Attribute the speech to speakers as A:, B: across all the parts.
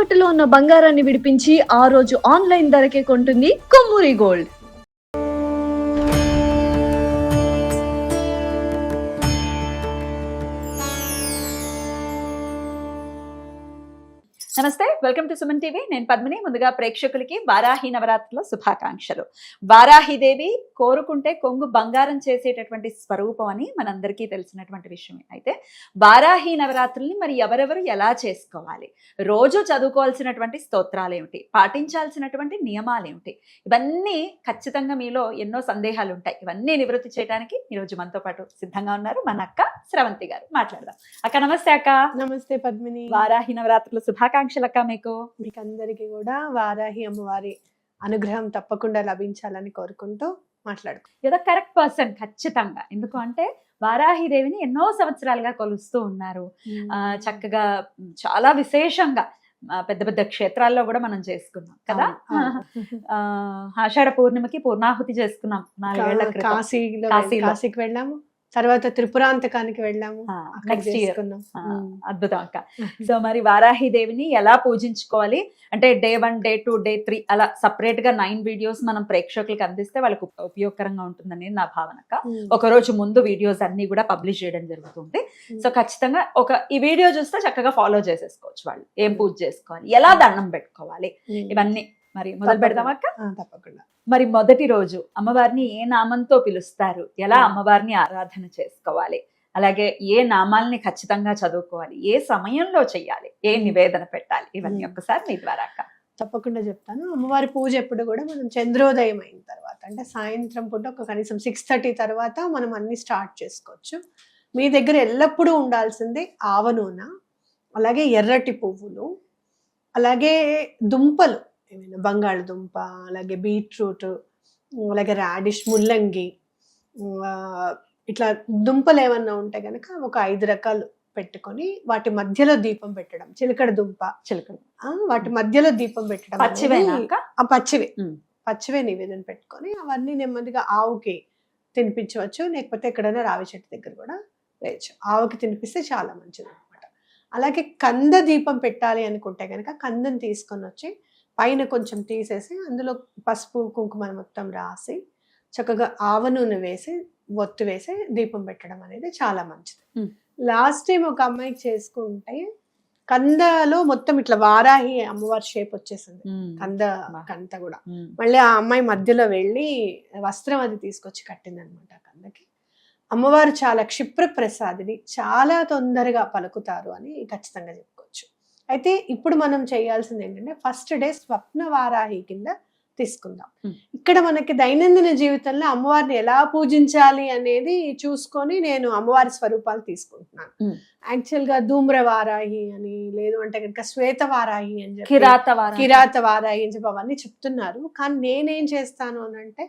A: తాకట్టులో ఉన్న బంగారాన్ని విడిపించి ఆ రోజు ఆన్లైన్ ధరకే కొంటుంది కొమ్మూరి గోల్డ్.
B: నమస్తే, వెల్కమ్ టు సుమన్ టీవీ. నేను పద్మిని. ముందుగా ప్రేక్షకులకి వారాహి నవరాత్రుల శుభాకాంక్షలు. వారాహిదేవి కోరుకుంటే కొంగు బంగారం చేసేటటువంటి స్వరూపం అని మనందరికీ తెలిసినటువంటి విషయమే. అయితే వారాహి నవరాత్రుల్ని మరి ఎవరెవరు ఎలా చేసుకోవాలి, రోజు చదువుకోవాల్సినటువంటి స్తోత్రాలు ఏమిటి, పాటించాల్సినటువంటి నియమాలు ఏమిటి, ఇవన్నీ ఖచ్చితంగా మీలో ఎన్నో సందేహాలు ఉంటాయి. ఇవన్నీ నివృత్తి చేయడానికి ఈరోజు మనతో పాటు సిద్ధంగా ఉన్నారు మన అక్క స్రవంతి గారు. మాట్లాడదాం. అక్క నమస్తే. అక్క
C: నమస్తే పద్మిని.
B: వారాహి నవరాత్రుల శుభాకాంక్షలు అక్క. మీకు
C: అందరికీ కూడా వారాహి అమ్మవారి అనుగ్రహం తప్పకుండా లభించాలని కోరుకుంటూ మాట్లాడుకో.
B: ఏదో కరెక్ట్ పర్సన్ ఖచ్చితంగా. ఎందుకు అంటే వారాహిదేవిని ఎన్నో సంవత్సరాలుగా కొలుస్తూ ఉన్నారు. చక్కగా చాలా విశేషంగా పెద్ద పెద్ద క్షేత్రాల్లో కూడా మనం చేసుకున్నాం కదా. ఆషాఢ పూర్ణిమకి పూర్ణాహుతి చేసుకున్నాం 4 ఏళ్ల క్రితం.
C: కాశీకి వెళ్ళాము, తర్వాత త్రిపురాంతకానికి వెళ్ళాము.
B: Next year. అద్భుతం అక్క. సో మరి వారాహిదేవిని ఎలా పూజించుకోవాలి అంటే డే 1, డే 2, డే 3 అలా సపరేట్ గా 9 వీడియోస్ మనం ప్రేక్షకులకు అందిస్తే వాళ్ళకి ఉపయోగకరంగా ఉంటుందని నా భావన అక్క. ఒక రోజు ముందు వీడియోస్ అన్ని కూడా పబ్లిష్ చేయడం జరుగుతుంది. సో ఖచ్చితంగా ఈ వీడియో చూస్తే చక్కగా ఫాలో చేసేసుకోవచ్చు వాళ్ళు. ఏం పూజ చేసుకోవాలి, ఎలా దండం పెట్టుకోవాలి, ఇవన్నీ మరి మొదలు పెడదాం అక్క.
C: తప్పకుండా.
B: మరి మొదటి రోజు అమ్మవారిని ఏ నామంతో పిలుస్తారు, ఎలా అమ్మవారిని ఆరాధన చేసుకోవాలి, అలాగే ఏ నామాల్ని ఖచ్చితంగా చదువుకోవాలి, ఏ సమయంలో చెయ్యాలి, ఏ నివేదన పెట్టాలి, ఇవన్నీ ఒక్కసారి మీ ద్వారా అక్క.
C: తప్పకుండా చెప్తాను. అమ్మవారి పూజ ఎప్పుడు కూడా మనం చంద్రోదయం అయిన తర్వాత అంటే సాయంత్రం పూట ఒక కనీసం 6:30 తర్వాత మనం అన్ని స్టార్ట్ చేసుకోవచ్చు. మీ దగ్గర ఎల్లప్పుడూ ఉండాల్సిందే ఆవ నూనె, అలాగే ఎర్రటి పువ్వులు, అలాగే దుంపలు ఏమైనా బంగాళదుంప, అలాగే బీట్రూట్, అలాగే రాడిష్, ముల్లంగి, ఇట్లా దుంపలు ఏమన్నా ఉంటే కనుక ఒక 5 రకాలు పెట్టుకొని వాటి మధ్యలో దీపం పెట్టడం. చిలకడ దుంప, వాటి మధ్యలో దీపం పెట్టడం. పచ్చివే నివేదన పెట్టుకొని అవన్నీ నెమ్మదిగా ఆవుకి తినిపించవచ్చు, లేకపోతే ఎక్కడైనా రావి చెట్టు దగ్గర కూడా వేయచ్చు. ఆవుకి తినిపిస్తే చాలా మంచిది అనమాట. అలాగే కంద దీపం పెట్టాలి అనుకుంటే కనుక కందం తీసుకొని వచ్చి పైన కొంచెం తీసేసి అందులో పసుపు కుంకుమ మొత్తం రాసి చక్కగా ఆవ నూనె వేసి ఒత్తు వేసి దీపం పెట్టడం అనేది చాలా మంచిది. లాస్ట్ టైం ఒక అమ్మాయికి చేసుకుంటే కందలో మొత్తం ఇట్లా వారాహి అమ్మవారి షేప్ వచ్చేసింది కంద కూడా. మళ్ళీ ఆ అమ్మాయి మధ్యలో వెళ్ళి వస్త్రం అది తీసుకొచ్చి కట్టింది అనమాట కందకి. అమ్మవారు చాలా క్షిప్ర ప్రసాదిని, చాలా తొందరగా పలుకుతారు అని ఖచ్చితంగా చెప్పుకోవచ్చు. అయితే ఇప్పుడు మనం చేయాల్సింది ఏంటంటే ఫస్ట్ డే స్వప్న వారాహి కింద తీసుకుందాం. ఇక్కడ మనకి దైనందిన జీవితంలో అమ్మవారిని ఎలా పూజించాలి అనేది చూసుకొని నేను అమ్మవారి స్వరూపాలు తీసుకుంటున్నాను. యాక్చువల్ గా ధూమ్ర వారాహి అని, లేదు అంటే కనుక శ్వేత వారాహి అని చెప్పి, కిరాత వారాహి అని చెప్పి అవన్నీ చెప్తున్నారు. కానీ నేనేం చేస్తాను అని అంటే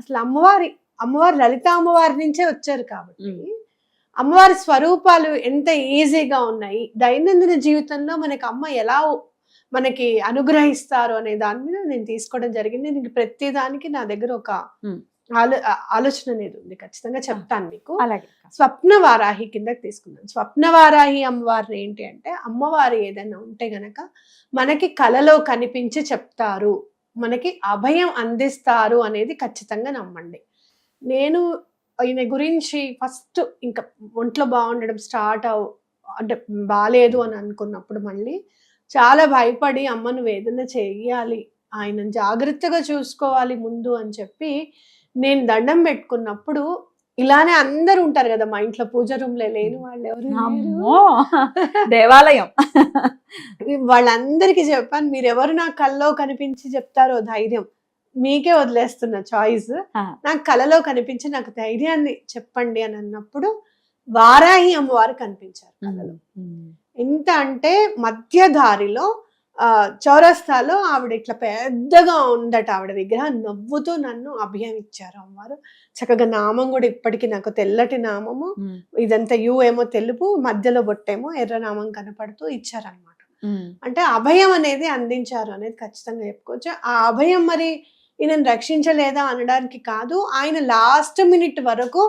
C: అసలు అమ్మవారు లలిత అమ్మవారి నుంచే వచ్చారు కాబట్టి అమ్మవారి స్వరూపాలు ఎంత ఈజీగా ఉన్నాయి, దైనందిన జీవితంలో మనకి అమ్మ ఎలా మనకి అనుగ్రహిస్తారు అనే దాని మీద నేను తీసుకోవడం జరిగింది. నేను ప్రతి దానికి నా దగ్గర ఒక ఆలోచన అనేది ఉంది, ఖచ్చితంగా చెప్తాను మీకు. స్వప్న వారాహి కిందకి తీసుకున్నాను. స్వప్న వారాహి అమ్మవారిని ఏంటి అంటే అమ్మవారు ఏదైనా ఉంటే గనక మనకి కలలో కనిపించి చెప్తారు, మనకి అభయం అందిస్తారు అనేది ఖచ్చితంగా నమ్మండి. నేను ఈయన గురించి ఫస్ట్ ఇంకా ఒంట్లో బాగుండడం స్టార్ట్ అంటే బాగాలేదు అని అనుకున్నప్పుడు మళ్ళీ చాలా భయపడి అమ్మను వేదన చేయాలి, ఆయన జాగ్రత్తగా చూసుకోవాలి ముందు అని చెప్పి నేను దండం పెట్టుకున్నప్పుడు ఇలానే అందరు ఉంటారు కదా మా ఇంట్లో పూజ రూమ్ లో లేని వాళ్ళు ఎవరు,
B: దేవాలయం,
C: వాళ్ళందరికీ చెప్పాను మీరు ఎవరు నా కల్లో కనిపించి చెప్తారో ధైర్యం మీకే వదిలేస్తున్న చాయిస్, నాకు కలలో కనిపించి నాకు ధైర్యాన్ని చెప్పండి అని అన్నప్పుడు వారాహి అమ్మవారు కనిపించారు కలలో. ఎంత అంటే మధ్య దారిలో చౌరస్తాలో ఆవిడ ఇట్లా పెద్దగా ఉందట ఆవిడ విగ్రహం, నవ్వుతూ నన్ను అభయం ఇచ్చారు అమ్మవారు. చక్కగా నామం కూడా ఇప్పటికీ నాకు తెల్లటి నామము, ఇదంతా యు ఏమో తెలుపు, మధ్యలో బొట్టేమో ఎర్ర నామం కనపడుతూ ఇచ్చారనమాట. అంటే అభయం అనేది అందించారు అనేది ఖచ్చితంగా చెప్పుకోవచ్చు. ఆ అభయం మరి ఈయనను రక్షించలేదా అనడానికి కాదు, ఆయన లాస్ట్ మినిట్ వరకు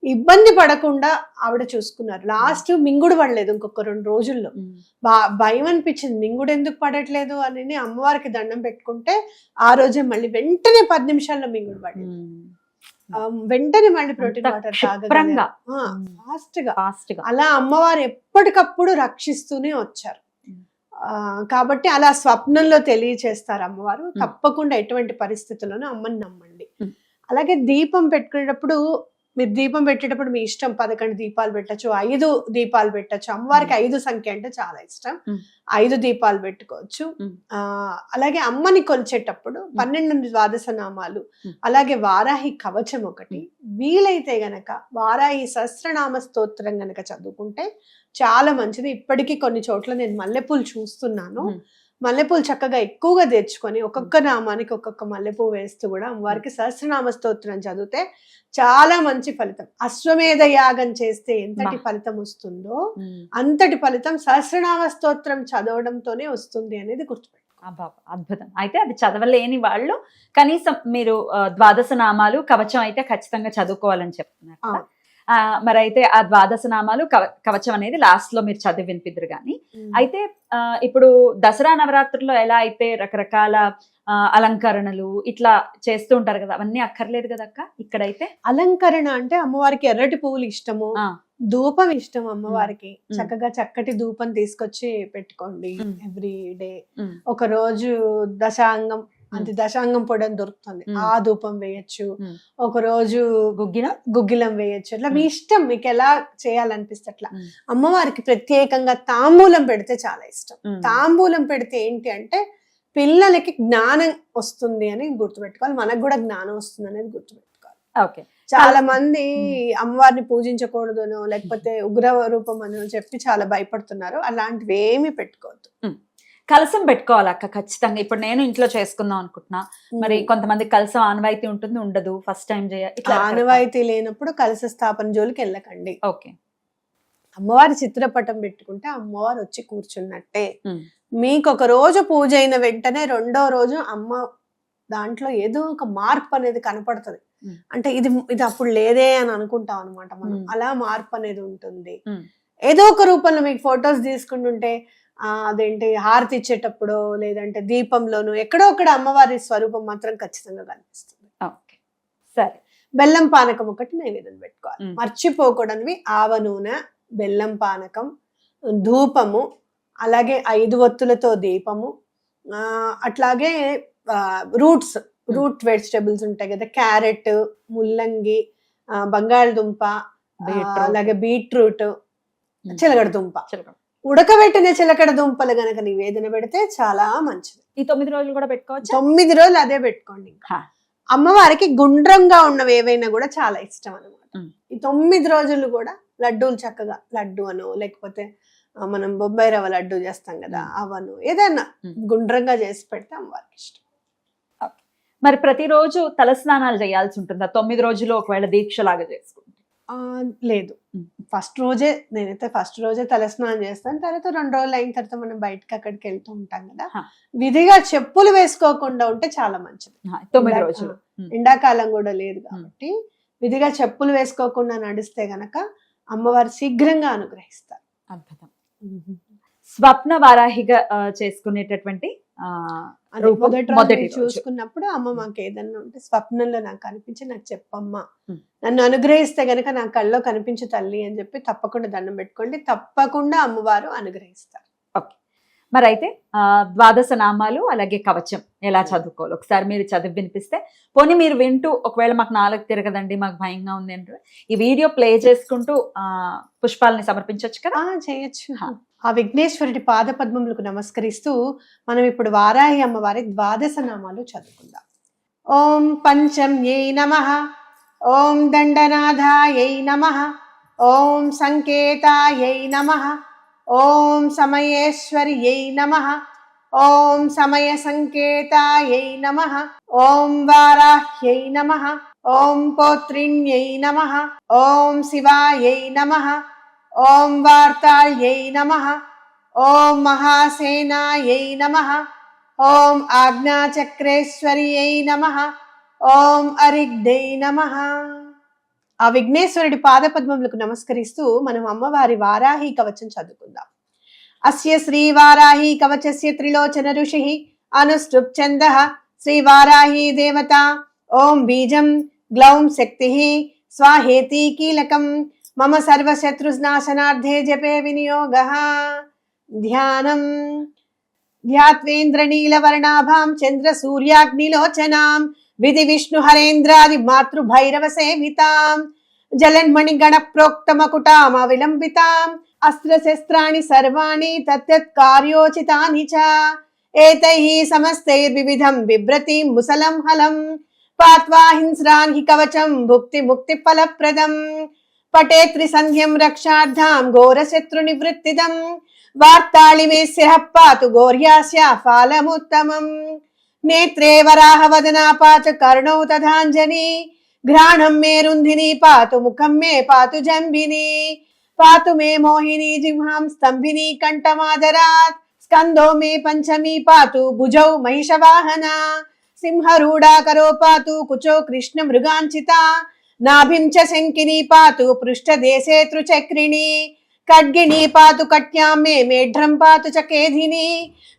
C: ఇబ్బంది పడకుండా ఆవిడ చూసుకున్నారు. లాస్ట్ మింగుడు పడలేదు ఇంకొక 2 రోజుల్లో. భయం అనిపించింది, మింగుడు ఎందుకు పడట్లేదు అని అమ్మవారికి దండం పెట్టుకుంటే ఆ రోజే మళ్ళీ వెంటనే 10 నిమిషాల్లో మింగుడు పడింది. వెంటనే మళ్ళీ ప్రోటీన్ వాటర్ తాగగా ఫాస్ట్ గా అలా అమ్మవారు ఎప్పటికప్పుడు రక్షిస్తూనే వచ్చారు. కాబట్టి అలా స్వప్నంలో తెలియచేస్తారు అమ్మవారు. తప్పకుండా ఎటువంటి పరిస్థితుల్లోనూ అమ్మని నమ్మండి. అలాగే దీపం పెట్టుకునేటప్పుడు, మీరు దీపం పెట్టేటప్పుడు మీ ఇష్టం, 11 దీపాలు పెట్టచ్చు, 5 దీపాలు పెట్టచ్చు. అమ్మవారికి 5 సంఖ్య అంటే చాలా ఇష్టం, 5 దీపాలు పెట్టుకోవచ్చు. అలాగే అమ్మని కొలిచేటప్పుడు 12 ద్వాదశ నామాలు, అలాగే వారాహి కవచం ఒకటి, వీలైతే గనక వారాహి సహస్రనామ స్తోత్రం గనక చదువుకుంటే చాలా మంచిది. ఇప్పటికీ కొన్ని చోట్ల నేను మల్లెపూలు చూస్తున్నాను. మల్లెపూలు చక్కగా ఎక్కువగా తెచ్చుకొని ఒక్కొక్క నామానికి ఒక్కొక్క మల్లెపూ వేస్తూ కూడా అమ్మవారికి సహస్రనామ స్తోత్రం చదివితే చాలా మంచి ఫలితం. అశ్వమేధ యాగం చేస్తే ఎంతటి ఫలితం వస్తుందో అంతటి ఫలితం సహస్రనామ స్తోత్రం చదవడంతోనే వస్తుంది అనేది గుర్తుపెట్టుకోండి.
B: అద్భుతం. అయితే అది చదవలేని వాళ్ళు కనీసం మీరు ద్వాదశ నామాలు కవచం అయితే ఖచ్చితంగా చదువుకోవాలని చెప్తున్నారు. మరి అయితే ఆ ద్వాదశ నామాలు కవచం అనేది లాస్ట్ లో మీరు చదివి వినిపిద్దరు గాని, అయితే ఇప్పుడు దసరా నవరాత్రుల్లో ఎలా అయితే రకరకాల అలంకరణలు ఇట్లా చేస్తూ ఉంటారు కదా, అవన్నీ అక్కర్లేదు కదా అక్క. ఇక్కడైతే
C: అలంకరణ అంటే అమ్మవారికి ఎర్రటి పువ్వులు ఇష్టము, ధూపం ఇష్టం అమ్మవారికి. చక్కగా చక్కటి ధూపం తీసుకొచ్చి పెట్టుకోండి ఎవ్రీ డే. ఒక రోజు దశాంగం అంటే దశాంగం పొడి అని దొరుకుతుంది, ఆ ధూపం వేయచ్చు. ఒక రోజు గుగ్గిలం వేయచ్చు. అట్లా మీ ఇష్టం, మీకు ఎలా చేయాలనిపిస్తే అట్లా. అమ్మవారికి ప్రత్యేకంగా తాంబూలం పెడితే చాలా ఇష్టం. తాంబూలం పెడితే ఏంటి అంటే పిల్లలకి జ్ఞానం వస్తుంది అని గుర్తుపెట్టుకోవాలి, మనకు కూడా జ్ఞానం వస్తుంది అనేది గుర్తుపెట్టుకోవాలి.
B: ఓకే.
C: చాలా మంది అమ్మవారిని పూజించకూడదునో లేకపోతే ఉగ్ర రూపం అని చెప్పి చాలా భయపడుతున్నారు. అలాంటివి ఏమీ పెట్టుకోవద్దు.
B: కలసం పెట్టుకోవాలి అక్క ఖచ్చితంగా. ఇప్పుడు నేను ఇంట్లో చేసుకుందాం అనుకుంటున్నా, మరి కొంతమంది కలసం ఆనవాయితీ ఉంటుంది, ఉండదు, ఫస్ట్ టైం
C: ఆనవాయితీ లేనప్పుడు కలస స్థాపన జోలికి వెళ్ళకండి.
B: ఓకే.
C: అమ్మవారి చిత్రపటం పెట్టుకుంటే అమ్మవారు వచ్చి కూర్చున్నట్టే. మీకు ఒక రోజు పూజ అయిన వెంటనే 2వ రోజు అమ్మ దాంట్లో ఏదో ఒక మార్పు అనేది కనపడుతుంది. అంటే ఇది అప్పుడు లేదే అని అనుకుంటాం అనమాట మనం. అలా మార్పు అనేది ఉంటుంది. ఏదో ఒక రూపంలో మీకు ఫొటోస్ తీసుకుంటుంటే అదేంటి హారతి ఇచ్చేటప్పుడు లేదంటే దీపంలోను ఎక్కడో ఒకటి అమ్మవారి స్వరూపం మాత్రం ఖచ్చితంగా కనిపిస్తుంది.
B: సరే.
C: బెల్లం పానకం ఒకటి నైవేద్యం పెట్టుకోవాలి. మర్చిపోకూడనివి ఆవ నూనె, బెల్లం పానకం, ధూపము, అలాగే 5 ఒత్తులతో దీపము, అట్లాగే రూట్ వెజిటబుల్స్ ఉంటాయి కదా, క్యారెట్, ముల్లంగి, బంగాళదుంప, అలాగే బీట్రూట్, చిలకడ దుంప. ఉడకబెట్టిన చిలకడ దుంపలు గనక నివేదన పెడితే చాలా మంచిది.
B: ఈ 9 రోజులు కూడా పెట్టుకోవచ్చు.
C: 9 రోజులు అదే పెట్టుకోండి. అమ్మవారికి గుండ్రంగా ఉన్నవి ఏవైనా కూడా చాలా ఇష్టం అనమాట. ఈ 9 రోజులు కూడా లడ్డూలు చక్కగా, లడ్డు అను లేకపోతే మనం బొంబాయి రవ్వ లడ్డు చేస్తాం కదా, అవను ఏదైనా గుండ్రంగా చేసి పెడితే అమ్మవారికి ఇష్టం.
B: మరి ప్రతిరోజు తలస్నానాలు చేయాల్సి ఉంటుందా 9 రోజులు ఒకవేళ దీక్ష లాగా చేసుకుంటే?
C: లేదు, నేనైతే ఫస్ట్ రోజే తలస్నానం చేస్తాను. తర్వాత 2 రోజులు అయిన తర్వాత మనం బయటకి అక్కడికి వెళ్తూ ఉంటాం కదా, విధిగా చెప్పులు వేసుకోకుండా ఉంటే చాలా మంచిది.
B: 9 రోజులు
C: ఎండాకాలం కూడా లేదు కాబట్టి విధిగా చెప్పులు వేసుకోకుండా నడిస్తే గనక అమ్మవారు శీఘ్రంగా అనుగ్రహిస్తారు.
B: అద్భుతం. స్వప్న వారాహిగా చేసుకునేటటువంటి
C: మొదటి చూసుకున్నప్పుడు అమ్మ మాకు ఏదన్నా ఉంటే స్వప్నంలో నాకు కనిపించి నాకు చెప్పమ్మా, నన్ను అనుగ్రహిస్తే గనక నా కళ్ళలో కనిపించు తల్లి అని చెప్పి తప్పకుండా దండం పెట్టుకోండి. తప్పకుండా అమ్మవారు అనుగ్రహిస్తారు.
B: ఓకే. మరి అయితే ద్వాదశ నామాలు అలాగే కవచం ఎలా చదువుకోవాలి ఒకసారి మీరు చదివి వినిపిస్తే, పోనీ మీరు వింటూ ఒకవేళ మాకు 4 తిరగదండి, మాకు భయంగా ఉంది అంటే ఈ వీడియో ప్లే చేసుకుంటూ పుష్పాలని సమర్పించవచ్చు కదా?
C: చేయొచ్చు. ఆ విఘ్నేశ్వరుడి పాద పద్మములకు నమస్కరిస్తూ మనం ఇప్పుడు వారాహి అమ్మవారి ద్వాదశ నామాలు చదువుకుందాం. ఓం పంచమ్యై నమః, ఓం దండనాథాయై నమః, ఓం సంకేతాయై నమః, ఓం సమయేశ్వర్యై నమః, ఓం సమయ సంకేతాయై నమః, ఓం వారాహ్యై నమః, ఓం పౌత్రిణ్యై నమః, ఓం శివాయై నమః, ఓం వార్తాళ్యై నమః, ఓం మహాసేనాయై నమః, ఓం ఆజ్ఞాచక్రేశ్వర్యై నమః, ఓం అరిగ్ధై నమః. ఆ విఘ్నేశ్వరుడి పాదపద్మములకు నమస్కరిస్తూ మనం అమ్మవారి వారాహి కవచం చదువుకుందాం. అస్య శ్రీ వారాహి కవచస్య త్రిలోచన ఋషి అనుష్ఠుప్ ఛందః శ్రీ వారాహి దేవత. ఓం బీజం గ్లౌం శక్తి స్వాహేతి కీలకం మమ సర్వశత్రునాశనార్థే జపే వినియోగః. ధ్యానం ధ్యాత్వేంద్రనీలవర్ణాభాం చంద్ర సూర్యాగ్నిలోచనాం విధి విష్ణు హరేంద్రాది మాతృభైరవ సేవితాం జలన్మణి గణ ప్రోక్తమకుటాం అవిలంబితాం అస్త్రశస్త్రాణి సర్వాణి తత్తత్ కార్యోచితాని చ ఏతైః సమస్తైర్వివిధం బిభ్రతిం ముసలం హలం పాత్వా హింస్రాన్ హి కవచం భుక్తి ముక్తి ఫలప్రదం పటే త్రిసంధ్యం రక్షార్థాం ఘోరశత్రు నివృత్తిదం వార్తాళి మే శిరః పాతు గౌర్యాస్య ఫాలముత్తమం. నేత్రే వరాహ వదనా పాతు కర్ణౌ తథాంజని ఘ్రాణం మే రుంధిని పాతు ముఖం మే పాతు జంభిని పాతు మే మోహిని జిహ్వాం స్తంభిని కంఠమాదరాత్ స్కందో మే పంచమి పాతు భుజౌ మహిషవాహన సింహరూఢాకరో పాతు కుచో కృష్ణ మృగాంచిత నాభిం చ శంకిని పాతు పృష్ఠదేశే త్రుచక్రిణి ఖడ్గిని పాతు కట్యాం మే మేఢ్రం పాతు చ కేధిని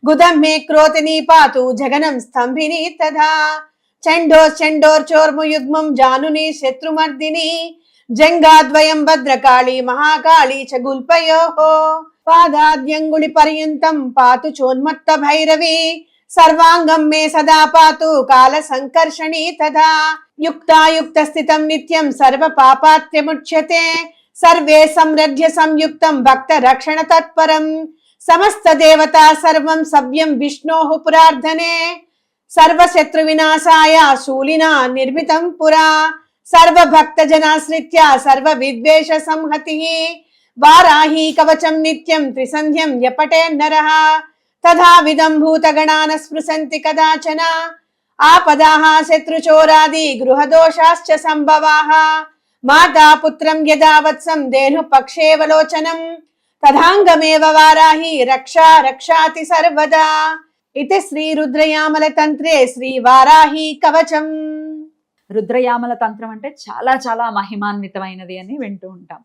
C: గుదం మే క్రోతిని పాతు జగనం స్తంభిని తథా చండోర్చోర్ముయుగ్మం జానుని శత్రుమర్దిని జంగాద్వయం భద్రకాళి మహాకాళి చ గుల్పయోః పాదాద్యంగుళి పర్యంతం పాతు చోన్మత్త భైరవి సర్వాంగం మే సదా పాతు కాల సంకర్షణి తథా యుక్తాయుక్త స్థితం నిత్యం సర్వ పాపాత్యముచ్యతే సర్వే సంరధ్య సంయుక్తం భక్త రక్షణ తత్పరం సమస్త దేవతా సర్వం సవ్యం విష్ణోః పురార్ధనే సర్వశత్రు వినాశాయ శూలినా నిర్మితం పురా సర్వభక్త జనాశ్రిత్య సర్వ విద్వేష సంహతి వారాహి కవచం నిత్యం త్రిసంధ్యం యపటే నరః తథా విదం భూతగణాన స్పృశంతి కదాచన ఆపదాః శత్రుచోరాది గృహదోషాశ్చ సంభవాః మాతా పుత్రం యదా వత్సం దేను పక్షేవలోచనం తథాంగమేవ వారాహి రక్షా రక్షాతి సర్వదా. ఇది శ్రీ రుద్రయామల తంత్రే శ్రీ వారాహి కవచం.
B: రుద్రయామల తంత్రం అంటే చాలా చాలా మహిమాన్వితమైనది అని వింటూ ఉంటాం.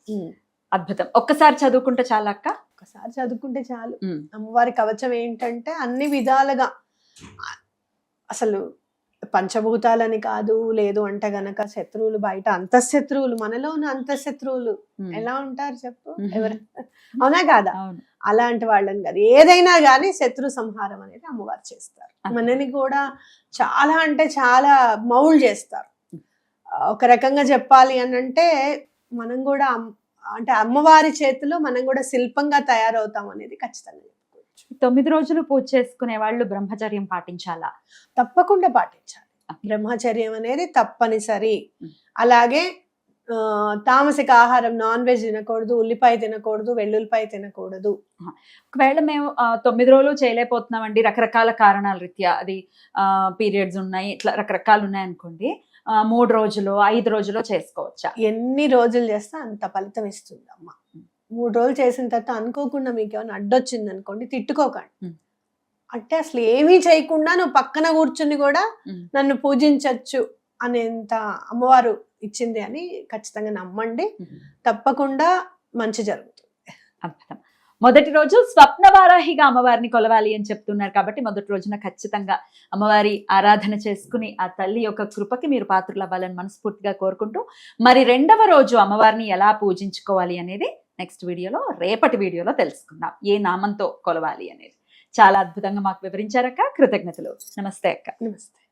B: అద్భుతం. ఒక్కసారి చదువుకుంటే చాలా అక్క.
C: ఒకసారి చదువుకుంటే చాలు. అమ్మవారి కవచం ఏంటంటే అన్ని విధాలుగా అసలు పంచభూతాలని కాదు, లేదు అంటే గనక శత్రువులు బయట అంతఃశత్రువులు, మనలో ఉన్న అంతఃశత్రువులు ఎలా ఉంటారు చెప్పు, ఎవరు అవునా కాదా, అలాంటి వాళ్ళని కాదు, ఏదైనా కానీ శత్రు సంహారం అనేది అమ్మవారు చేస్తారు. మనని కూడా చాలా అంటే చాలా మౌల్డ్ చేస్తారు. ఒక రకంగా చెప్పాలి అని అంటే మనం కూడా అంటే అమ్మవారి చేతిలో మనం కూడా శిల్పంగా తయారవుతాం అనేది ఖచ్చితంగా చెప్పుకోవచ్చు.
B: 9 రోజులు పూజ చేసుకునే వాళ్ళు బ్రహ్మచర్యం పాటించాలా?
C: తప్పకుండా పాటించాలి. బ్రహ్మచర్యం అనేది తప్పనిసరి. అలాగే తామసిక ఆహారం, నాన్ వెజ్ తినకూడదు, ఉల్లిపాయ తినకూడదు, వెల్లుల్లిపాయ తినకూడదు.
B: ఒకవేళ మేము 9 రోజులు చేయలేకపోతున్నామండి, రకరకాల కారణాల రీత్యా, అది పీరియడ్స్ ఉన్నాయి, ఇట్లా రకరకాలు ఉన్నాయి అనుకోండి, 3 రోజులు 5 రోజులు చేసుకోవచ్చా?
C: ఎన్ని రోజులు చేస్తే అంత ఫలితం ఇస్తుంది అమ్మ. 3 రోజులు చేసిన తర్వాత అనుకోకుండా మీకు ఏమైనా అడ్డొచ్చింది అనుకోండి, తిట్టుకోకండి. అంటే అసలు ఏమీ చేయకుండా నువ్వు పక్కన కూర్చుని కూడా నన్ను పూజించవచ్చు అనేంత అమ్మవారు ఇచ్చింది అని ఖచ్చితంగా నమ్మండి. తప్పకుండా మంచి జరుగుతుంది.
B: అద్భుతం. మొదటి రోజు స్వప్నవారాహిగా అమ్మవారిని కొలవాలి అని చెప్తున్నారు కాబట్టి మొదటి రోజున ఖచ్చితంగా అమ్మవారి ఆరాధన చేసుకుని ఆ తల్లి యొక్క కృపకి మీరు పాత్రలు అవ్వాలని మనస్ఫూర్తిగా కోరుకుంటూ, మరి 2వ రోజు అమ్మవారిని ఎలా పూజించుకోవాలి అనేది నెక్స్ట్ వీడియోలో, రేపటి వీడియోలో తెలుసుకుందాం. ఏ నామంతో కొలవాలి అనేది చాలా అద్భుతంగా మాకు వివరించారక్క. కృతజ్ఞతలు. నమస్తే అక్క.
C: నమస్తే.